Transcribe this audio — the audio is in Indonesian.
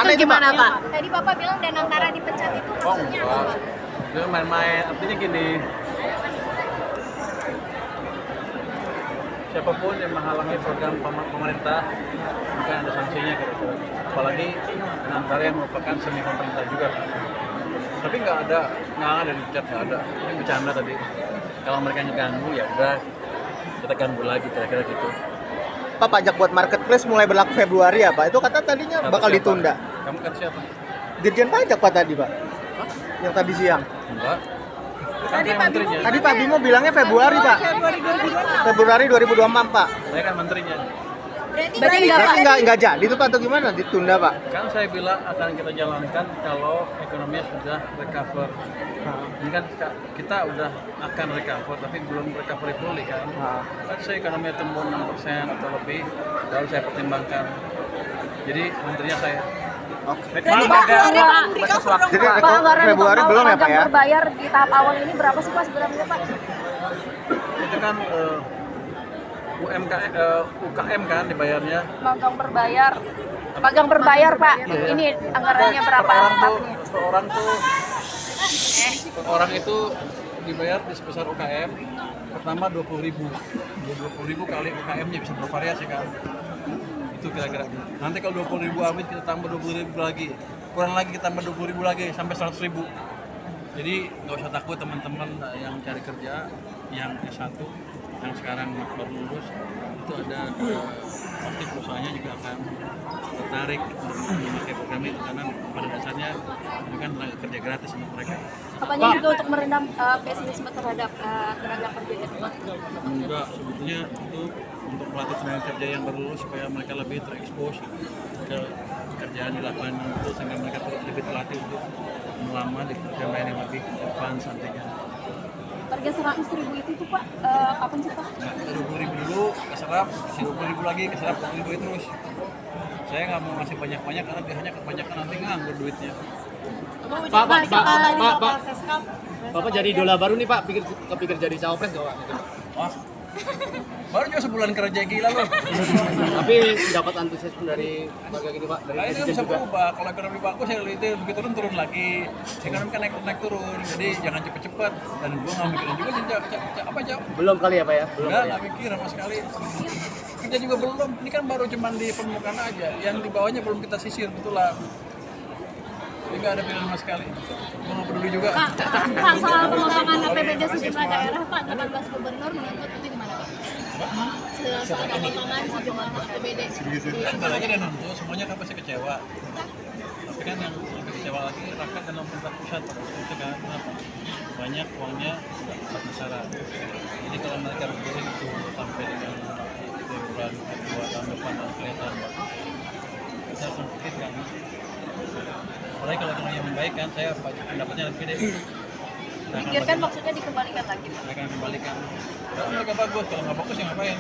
itu gimana Pak? Tadi Bapak bilang Danantara dipecat itu maksudnya apa? Itu main-main, artinya gini, siapapun yang menghalangi program pemerintah maka ada sanksinya kira-kira. Apalagi antara yang merupakan semi pemerintah juga kan. Tapi nggak ada dicat, nggak ada. Ini bercanda tadi. Kalau mereka ngeganggu ya udah kita ganggu lagi kira-kira gitu. Pak, pajak buat marketplace mulai berlaku Februari ya Pak? Itu kata tadinya Kata bakal siapa? ditunda. Kamu kan siapa? Dirjen pajak Pak tadi Pak? Yang tadi siang. Enggak. Kan saya menterinya. Tadi Pak Bimo bilangnya Februari Pak. Februari 2024 Pak. Saya kan menterinya. Berarti enggak Pak? Berarti nggak jadi itu Pak atau gimana? Ditunda Pak? Kan saya bilang akan kita jalankan kalau ekonominya sudah recover. Ini kan kita udah akan recover tapi belum recovery fully kan. Kan saya ekonominya tumbuh 6% atau lebih, baru saya pertimbangkan. Jadi menterinya saya. Oke. Jadi Pak, Jadi anggaran Februari belum ya Pak ya? berbayar di tahap awal ini berapa sih Pak sebenarnya Pak? Itu kan UKM kan dibayarnya. Magang berbayar Pak. Ini anggarannya berapa? Per orang itu dibayar di sebesar UKM pertama 20.000. 20.000 kali UKM-nya bisa bervariasi kan. Itu kira-kira. Nanti kalau 20.000 habis kita tambah 20.000 lagi. Kurang lagi kita tambah 20.000 lagi sampai 100.000. Jadi nggak usah takut teman-teman yang cari kerja, yang S1, yang sekarang baru lulus, itu ada pasti perusahaannya juga akan tertarik untuk memakai program itu karena pada dasarnya ini kan tenaga kerja gratis untuk mereka. Apanya juga untuk meredam pesimisme terhadap tenaga kerja itu Pak? Enggak, sebetulnya itu untuk melatih tenaga kerja yang baru lulus supaya mereka lebih terekspos ke pekerjaan di lapangan itu sehingga mereka lebih terlatih untuk melamar di pekerjaan lain yang lebih advance nantinya. Target 100.000 itu tuh Pak, kapan sih Pak? Nah, 20.000 dulu keserap, kasih 20.000 lagi keserap 20.000 terus. Saya nggak mau ngasih banyak-banyak karena biasanya kebanyakan nanti nganggur duitnya. Bapak jadi idola baru nih Pak, kepikir jadi cawapres nggak Pak? Wah, baru juga sebulan kerja gila loh. Tapi dapat antusiasme dari warga gini Pak, dari Nah, ini kan presiden bisa juga. berubah. Kalau ekonomi bagus ya itu begitu turun lagi. Ekonomi kan naik turun. Jadi jangan cepet-cepet. Dan gua nggak mikirin juga sih apa jauh. Belum kali ya Pak ya? Belum. Enggak, kali ya? nggak mikir sama sekali. Kerja juga belum. Ini kan baru cuman di permukaan aja. Yang di bawahnya belum kita sisir betulan. Jadi nggak ada pilihan sama sekali. Gua nggak peduli juga. Pak, soal pengembangan APBD sejumlah daerah, Pak, 18 gubernur menuntut itu gimana Pak? Soal pengembangan sejumlah APBD. Sebentar lagi dia nonton, semuanya kan pasti kecewa. Tapi kan yang lebih kecewa lagi rakyat dan pemerintah pusat itu kan kenapa? Banyak uangnya besar-besaran. Jadi kalau mereka berkirim itu sampai dengan bulan kedua tahun depan kelihatan bagus, kita akan pikirkan. Apalagi kalau ekonominya membaik kan, saya pendapatnya lebih deh. Pikirkan maksudnya dikembalikan lagi Pak? Mereka akan kembalikan. Kalau mereka bagus, kalau nggak bagus ya ngapain?